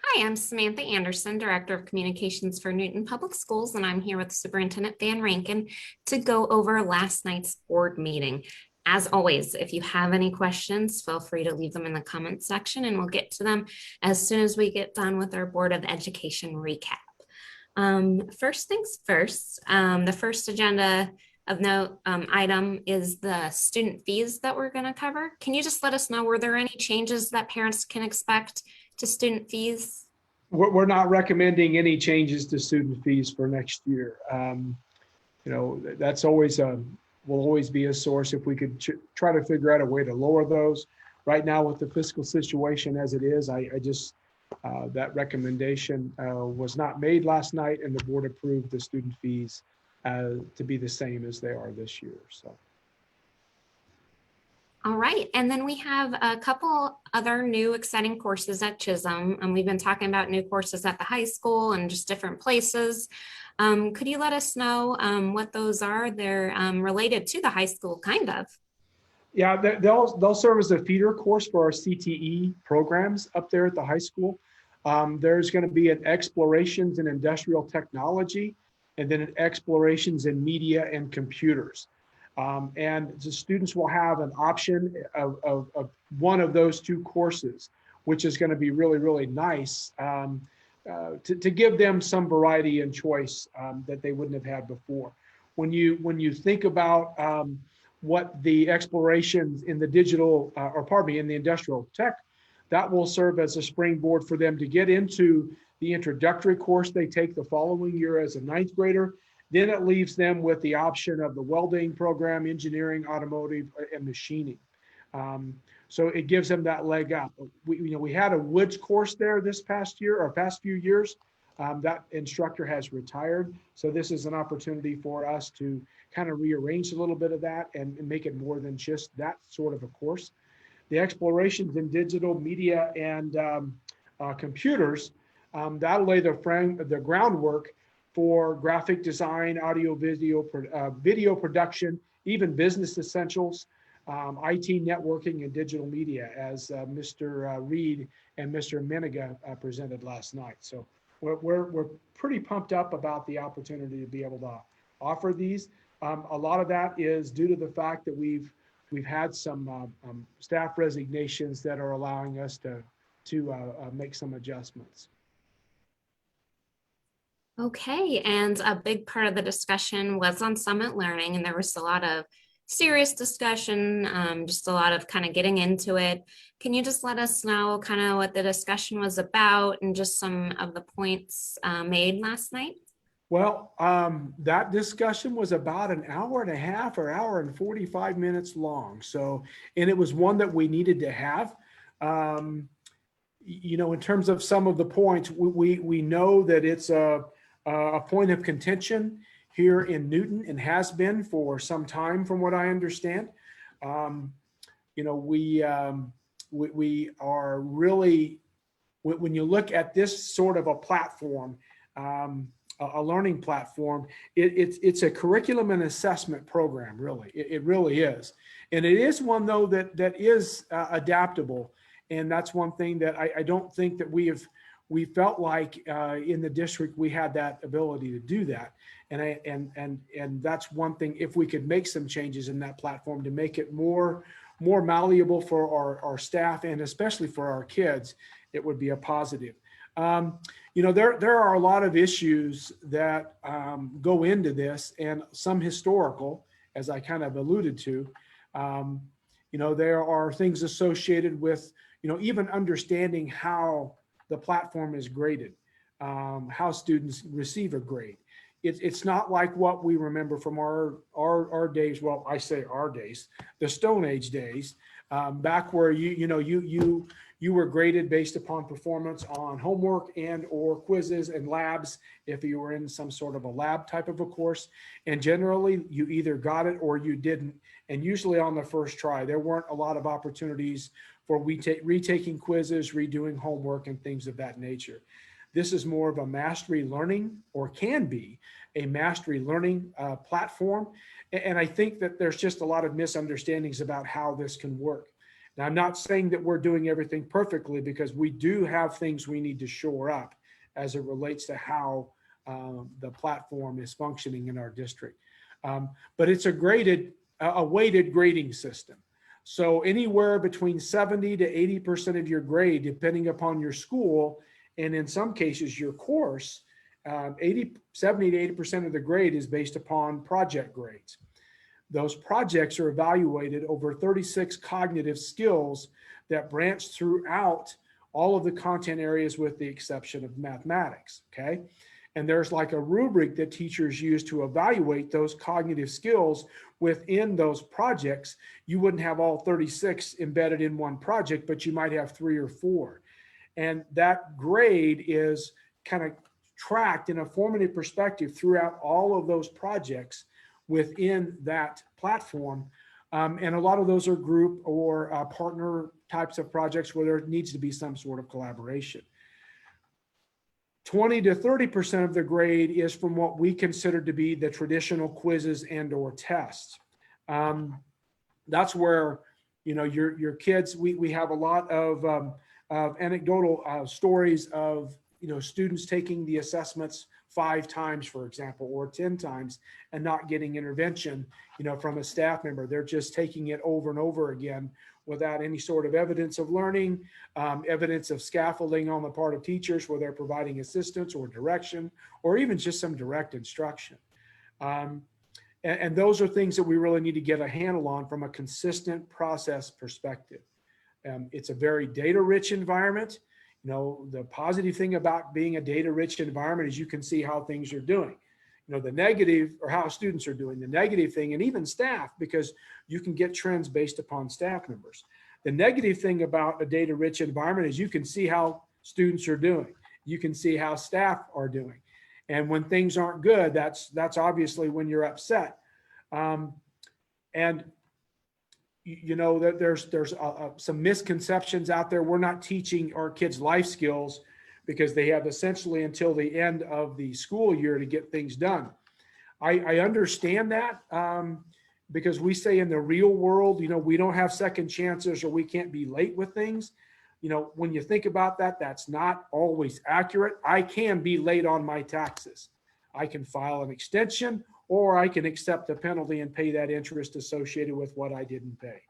Hi, I'm Samantha Anderson, Director of Communications for Newton Public Schools, and I'm here with Superintendent Van Rankin to go over last night's board meeting. As always, if you have any questions, feel free to leave them in the comments section and we'll get to them as soon as we get done with our Board of Education recap. First things first, the first agenda of note item is the student fees that we're going to cover. Can you just let us know, were there any changes that parents can expect to student fees? We're not recommending any changes to student fees for next year. That's always will always be a source if we could try to figure out a way to lower those. Right now, with the fiscal situation as it is, I just that recommendation was not made last night, and the board approved the student fees to be the same as they are this year. So. All right, and then we have a couple other new exciting courses at Chisholm, and we've been talking about new courses at the high school and just different places. Could you let us know what those are? They're related to the high school, kind of. Yeah, they'll serve as a feeder course for our CTE programs up there at the high school. There's going to be an explorations in industrial technology, and then an explorations in media and computers. And the students will have an option of one of those two courses, which is going to be really, really nice to give them some variety and choice that they wouldn't have had before. When you think about what the explorations in the digital, in the industrial tech, that will serve as a springboard for them to get into the introductory course they take the following year as a ninth grader. Then it leaves them with the option of the welding program, engineering, automotive, and machining. So it gives them that leg up. We had a woods course there this past year or past few years. That instructor has retired. So this is an opportunity for us to kind of rearrange a little bit of that and make it more than just that sort of a course. The explorations in digital media and computers, that'll lay the groundwork for graphic design, audio, video production, even business essentials, IT networking, and digital media, as Mr. Reed and Mr. Meniga presented last night. So we're pretty pumped up about the opportunity to be able to offer these. A lot of that is due to the fact that we've had some staff resignations that are allowing us to make some adjustments. Okay, and a big part of the discussion was on Summit Learning, and there was a lot of serious discussion, just a lot of kind of getting into it. Can you just let us know kind of what the discussion was about and just some of the points made last night? Well, that discussion was about an hour and a half or hour and 45 minutes long. So, and it was one that we needed to have. In terms of some of the points, we know that it's a point of contention here in Newton and has been for some time, from what I understand. We are really, when you look at this sort of a platform, a learning platform, it's a curriculum and assessment program, really. It really is. And it is one, though, that is adaptable. And that's one thing that I don't think that we felt like in the district we had that ability to do that. And that's one thing, if we could make some changes in that platform to make it more malleable for our staff and especially for our kids, it would be a positive. There are a lot of issues that go into this, and some historical, as I kind of alluded to. There are things associated with, even understanding how the platform is graded, how students receive a grade. It's not like what we remember from our days. Well, I say our days, the Stone Age days, back where you were graded based upon performance on homework and or quizzes and labs if you were in some sort of a lab type of a course. And generally you either got it or you didn't. And usually on the first try, there weren't a lot of opportunities for retaking quizzes, redoing homework, and things of that nature. This is more of a mastery learning, or can be a mastery learning platform. And I think that there's just a lot of misunderstandings about how this can work. Now, I'm not saying that we're doing everything perfectly, because we do have things we need to shore up as it relates to how the platform is functioning in our district. But it's a weighted grading system. So anywhere between 70 to 80% of your grade, depending upon your school, and in some cases your course, 70 to 80% of the grade is based upon project grades. Those projects are evaluated over 36 cognitive skills that branch throughout all of the content areas with the exception of mathematics, okay? And there's like a rubric that teachers use to evaluate those cognitive skills within those projects. You wouldn't have all 36 embedded in one project, but you might have 3 or 4. And that grade is kind of tracked in a formative perspective throughout all of those projects within that platform. And a lot of those are group or partner types of projects where there needs to be some sort of collaboration. 20 to 30% of the grade is from what we consider to be the traditional quizzes and or tests. That's where, you know, your kids, we have a lot of anecdotal stories of, you know, students taking the assessments 5 times, for example, or 10 times and not getting intervention, you know, from a staff member. They're just taking it over and over again without any sort of evidence of learning, evidence of scaffolding on the part of teachers where they're providing assistance or direction, or even just some direct instruction. And those are things that we really need to get a handle on from a consistent process perspective. It's a very data-rich environment. You know, the positive thing about being a data-rich environment is you can see how things are doing. You know, the negative, or how students are doing. The negative thing, and even staff, because you can get trends based upon staff members. The negative thing about a data-rich environment is you can see how students are doing. You can see how staff are doing. And when things aren't good, that's obviously when you're upset. And you know that there's some misconceptions out there. We're not teaching our kids life skills because they have essentially until the end of the school year to get things done. I understand that because we say in the real world, you know, we don't have second chances or we can't be late with things. You know, when you think about that, that's not always accurate. I can be late on my taxes. I can file an extension, or I can accept the penalty and pay that interest associated with what I didn't pay.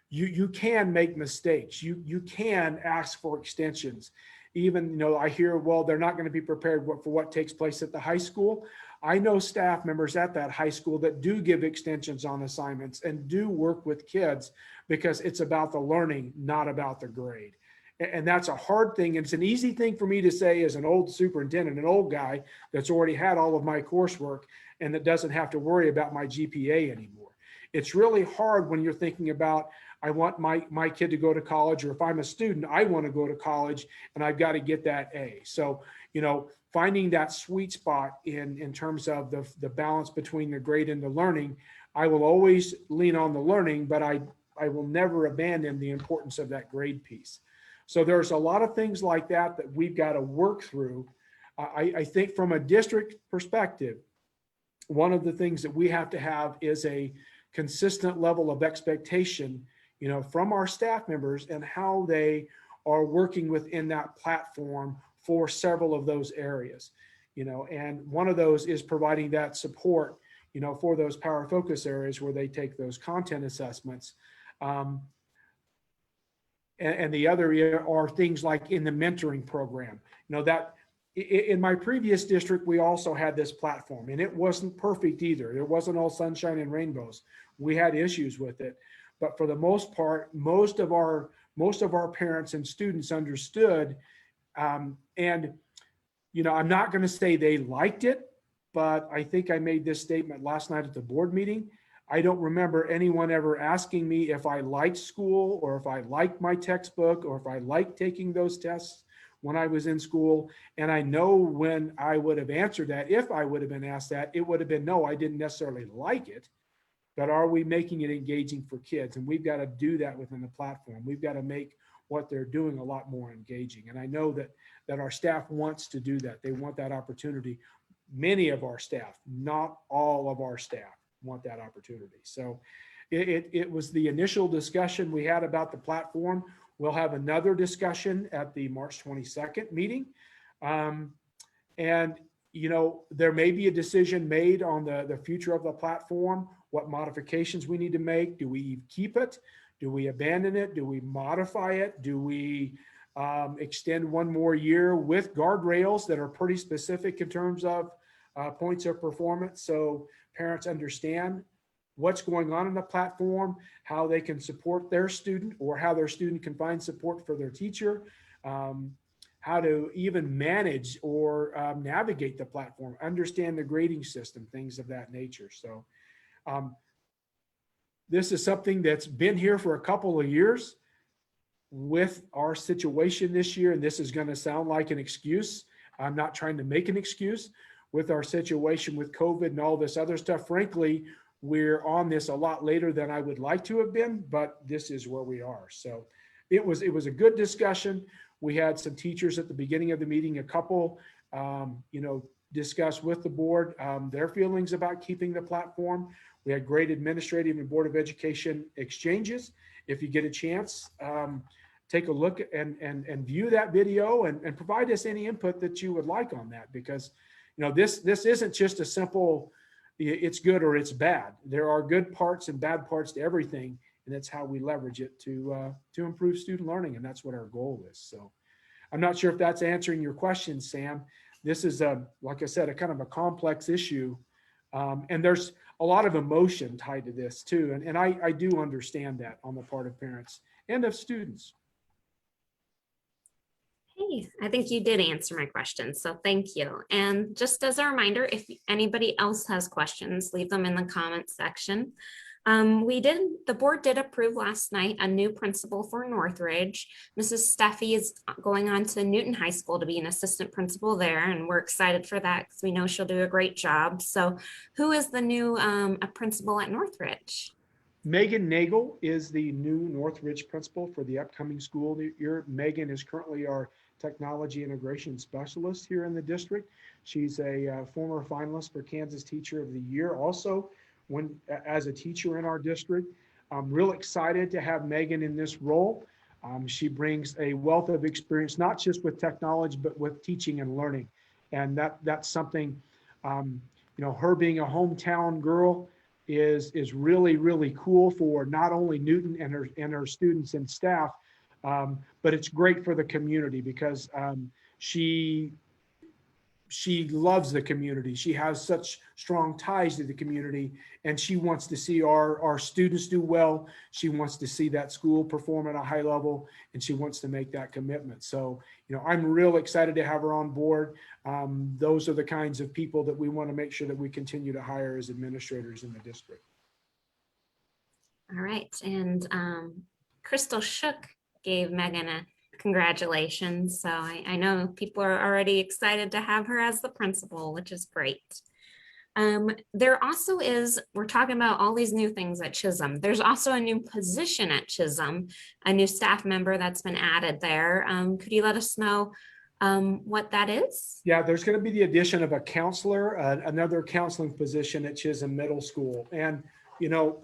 You can make mistakes. You can ask for extensions. Even, you know, I hear, well, they're not going to be prepared for what takes place at the high school. I know staff members at that high school that do give extensions on assignments and do work with kids because it's about the learning, not about the grade. And that's a hard thing. And it's an easy thing for me to say as an old superintendent, an old guy that's already had all of my coursework and that doesn't have to worry about my GPA anymore. It's really hard when you're thinking about, I want my kid to go to college, or if I'm a student, I want to go to college and I've got to get that A. So, you know, finding that sweet spot in terms of the balance between the grade and the learning, I will always lean on the learning, but I will never abandon the importance of that grade piece. So there's a lot of things like that that we've got to work through. I think from a district perspective, one of the things that we have to have is a consistent level of expectation, you know, from our staff members and how they are working within that platform for several of those areas, you know, and one of those is providing that support, you know, for those power focus areas where they take those content assessments. And the other are things like in the mentoring program, you know, that in my previous district, we also had this platform and it wasn't perfect either. It wasn't all sunshine and rainbows. We had issues with it, but for the most part, most of our parents and students understood. And, you know, I'm not going to say they liked it, but I think I made this statement last night at the board meeting. I don't remember anyone ever asking me if I liked school or if I liked my textbook or if I liked taking those tests when I was in school. And I know when I would have answered that, if I would have been asked that, it would have been, no, I didn't necessarily like it, but are we making it engaging for kids? And we've got to do that within the platform. We've got to make what they're doing a lot more engaging. And I know that our staff wants to do that. They want that opportunity. Many of our staff, not all of our staff, want that opportunity. So it was the initial discussion we had about the platform. We'll have another discussion at the March 22nd meeting. And, you know, there may be a decision made on the future of the platform, what modifications we need to make. Do we keep it? Do we abandon it? Do we modify it? Do we extend one more year with guardrails that are pretty specific in terms of points of performance, so parents understand what's going on in the platform, how they can support their student, or how their student can find support for their teacher, how to even manage or navigate the platform, understand the grading system, things of that nature. So this is something that's been here for a couple of years. With our situation this year, and this is going to sound like an excuse, I'm not trying to make an excuse, with our situation with COVID and all this other stuff, frankly, we're on this a lot later than I would like to have been, but this is where we are. So it was a good discussion. We had some teachers at the beginning of the meeting, a couple, you know, discuss with the board their feelings about keeping the platform. We had great administrative and Board of Education exchanges. If you get a chance, take a look and view that video and provide us any input that you would like on that, because you know this isn't just a simple it's good or it's bad. There are good parts and bad parts to everything, and that's how we leverage it to improve student learning, and that's what our goal is. So I'm not sure if that's answering your question, Sam. This is like I said, a kind of a complex issue, and there's a lot of emotion tied to this too, and I do understand that on the part of parents and of students. Hey, I think you did answer my question, so thank you. And just as a reminder, if anybody else has questions, leave them in the comment section. The board did approve last night a new principal for Northridge. Mrs. Steffi is going on to Newton High School to be an assistant principal there, and we're excited for that because we know she'll do a great job. So who is the new principal at Northridge? Megan Nagel is the new Northridge principal for the upcoming school year. Megan is currently our technology integration specialist here in the district. She's a former finalist for Kansas Teacher of the Year also as a teacher in our district. I'm real excited to have Megan in this role. She brings a wealth of experience, not just with technology, but with teaching and learning. And that's something, you know, her being a hometown girl is really, really cool for not only Newton and her students and staff, but it's great for the community because she loves the community. She has such strong ties to the community, and she wants to see our students do well. She wants to see that school perform at a high level, and she wants to make that commitment. So, you know, I'm real excited to have her on board. Those are the kinds of people that we want to make sure that we continue to hire as administrators in the district. All right, and Crystal Shook gave Megan a congratulations. So I know people are already excited to have her as the principal, which is great. There also is, we're talking about all these new things at Chisholm. There's also a new position at Chisholm, a new staff member that's been added there. Could you let us know what that is? Yeah, there's going to be the addition of a counselor, another counseling position at Chisholm Middle School. And, you know,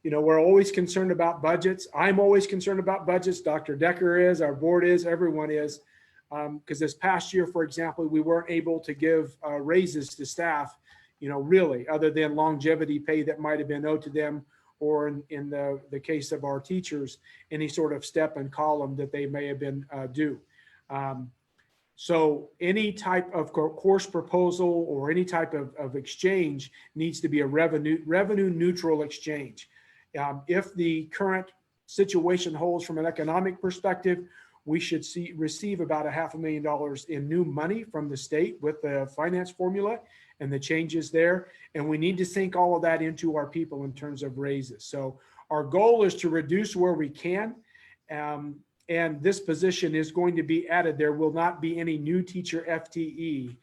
we're always concerned about budgets. I'm always concerned about budgets. Dr. Decker is, our board is, everyone is. Because this past year, for example, we weren't able to give raises to staff, you know, really, other than longevity pay that might have been owed to them, or in the case of our teachers, any sort of step and column that they may have been due. So any type of course proposal or any type of exchange needs to be a revenue neutral exchange. If the current situation holds from an economic perspective, we should receive about $500,000 in new money from the state with the finance formula and the changes there. And we need to sink all of that into our people in terms of raises. So our goal is to reduce where we can. And this position is going to be added. There will not be any new teacher FTE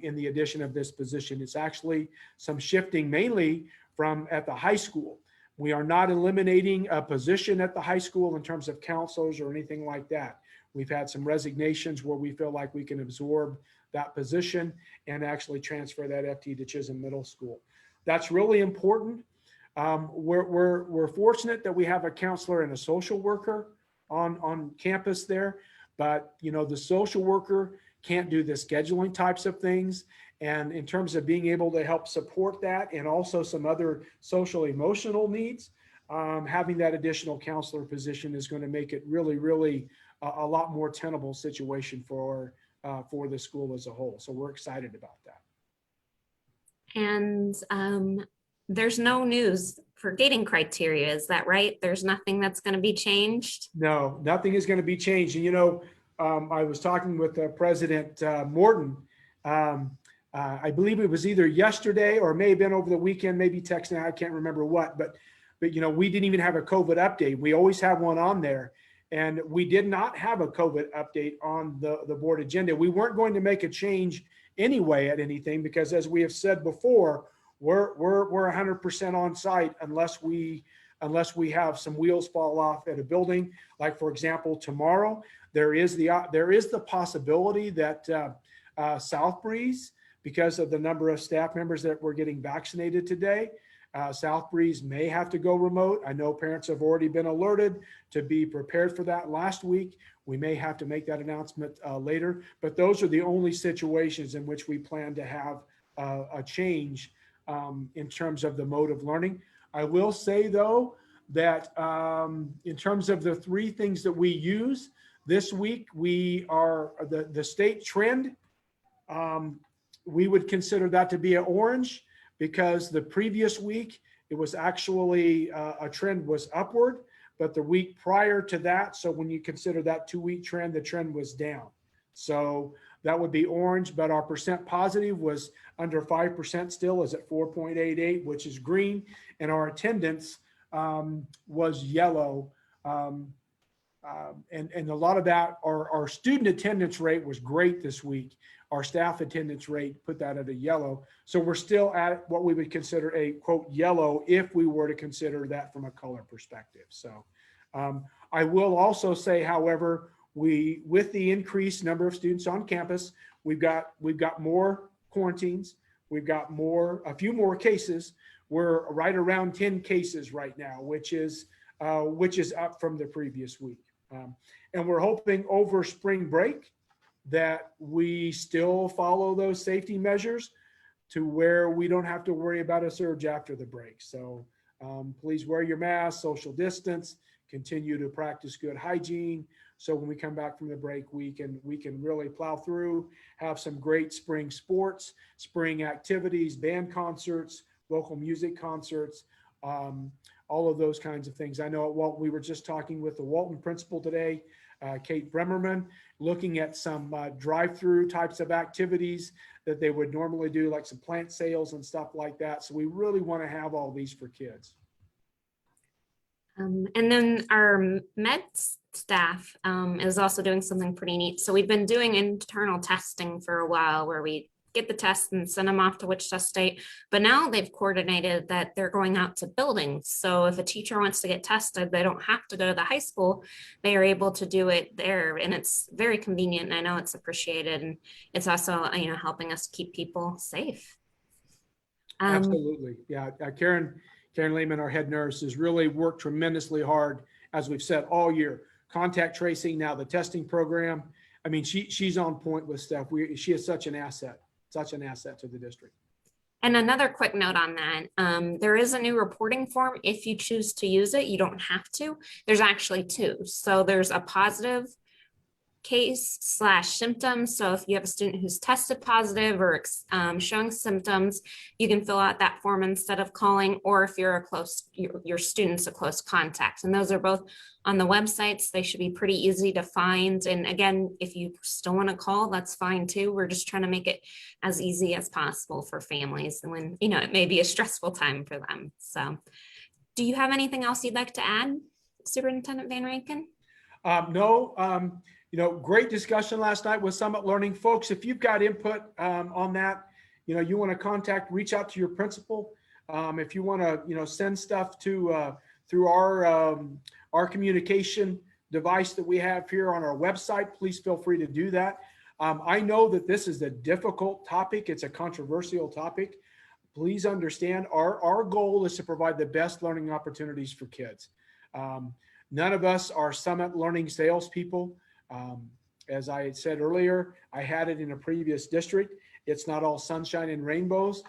in the addition of this position. It's actually some shifting mainly from at the high school. We are not eliminating a position at the high school in terms of counselors or anything like that. We've had some resignations where we feel like we can absorb that position and actually transfer that FTE to Chisholm Middle School. That's really important. We're fortunate that we have a counselor and a social worker on campus there, but the social worker can't do the scheduling types of things. And in terms of being able to help support that and also some other social emotional needs, having that additional counselor position is going to make it really a lot more tenable situation for the school as a whole. So we're excited about that. And there's no news for gating criteria, is that right? There's nothing that's going to be changed? No, nothing is going to be changed. And I was talking with President Morton. I believe it was either yesterday or may have been over the weekend, maybe texting. I can't remember what, but we didn't even have a COVID update. We always have one on there, and we did not have a COVID update on the board agenda. We weren't going to make a change anyway at anything because, as we have said before, we're 100% on site unless we have some wheels fall off at a building. Like, for example, tomorrow there is the possibility that South Breeze, because of the number of staff members that were getting vaccinated today, South Breeze may have to go remote. I know parents have already been alerted to be prepared for that last week. We may have to make that announcement later, but those are the only situations in which we plan to have a change in terms of the mode of learning. I will say, though, that in terms of the three things that we use this week, we are the state trend. We would consider that to be an orange, because the previous week it was actually a trend was upward, but the week prior to that, so when you consider that 2-week trend, the trend was down. So that would be orange, but our percent positive was under 5% still, is at 4.88, which is green, and our attendance was yellow. And a lot of that, our student attendance rate was great this week. Our staff attendance rate put that at a yellow. So we're still at what we would consider a quote yellow if we were to consider that from a color perspective. So I will also say, however, with the increased number of students on campus, we've got more quarantines. We've got a few more cases. We're right around 10 cases right now, which is up from the previous week. And we're hoping over spring break that we still follow those safety measures to where we don't have to worry about a surge after the break. So please wear your mask, social distance, continue to practice good hygiene. So when we come back from the break, we can really plow through, have some great spring sports, spring activities, band concerts, local music concerts, all of those kinds of things. I know at Walton, we were just talking with the Walton principal today, Kate Bremerman, looking at some drive-through types of activities that they would normally do, like some plant sales and stuff like that. So we really want to have all these for kids. And then our med staff is also doing something pretty neat. So we've been doing internal testing for a while where we get the tests and send them off to Wichita State. But now they've coordinated that they're going out to buildings. So if a teacher wants to get tested, they don't have to go to the high school. They are able to do it there. And it's very convenient. And I know it's appreciated. And it's also, helping us keep people safe. Absolutely. Yeah. Karen Lehman, our head nurse, has really worked tremendously hard, as we've said all year. Contact tracing, now the testing program. I mean, she's on point with stuff. She is such an asset to the district. And another quick note on that, there is a new reporting form. If you choose to use it, you don't have to. There's actually two. So there's a positive case/symptoms. So if you have a student who's tested positive or showing symptoms, you can fill out that form instead of calling, or if you're your student's a close contact. And those are both on the websites. They should be pretty easy to find. And again, if you still want to call, that's fine too. We're just trying to make it as easy as possible for families when, it may be a stressful time for them. So do you have anything else you'd like to add, Superintendent Van Rankin? No. Great discussion last night with Summit Learning. Folks, if you've got input on that, you want to reach out to your principal. If you want to, send stuff to through our communication device that we have here on our website, please feel free to do that. I know that this is a difficult topic. It's a controversial topic. please understand our goal is to provide the best learning opportunities for kids. None of us are Summit Learning salespeople. As I had said earlier, I had it in a previous district. It's not all sunshine and rainbows.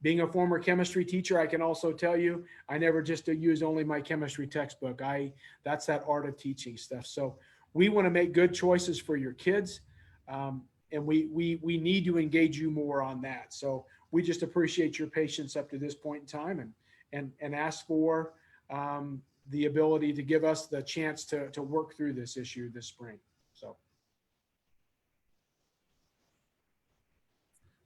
Being a former chemistry teacher, I can also tell you, I never just use only my chemistry textbook. That's that art of teaching stuff. So we want to make good choices for your kids. And we need to engage you more on that. So we just appreciate your patience up to this point in time and ask for the ability to give us the chance to work through this issue this spring. So.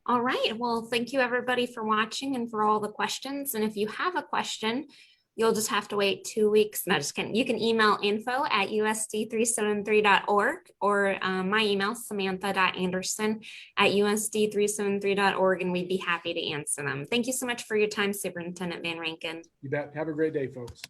All right. Well, thank you everybody for watching and for all the questions. And if you have a question, you'll just have to wait 2 weeks. No, just kidding. You can email info@usd373.org or my email, samantha.anderson@usd373.org, and we'd be happy to answer them. Thank you so much for your time, Superintendent Van Rankin. You bet. Have a great day, folks.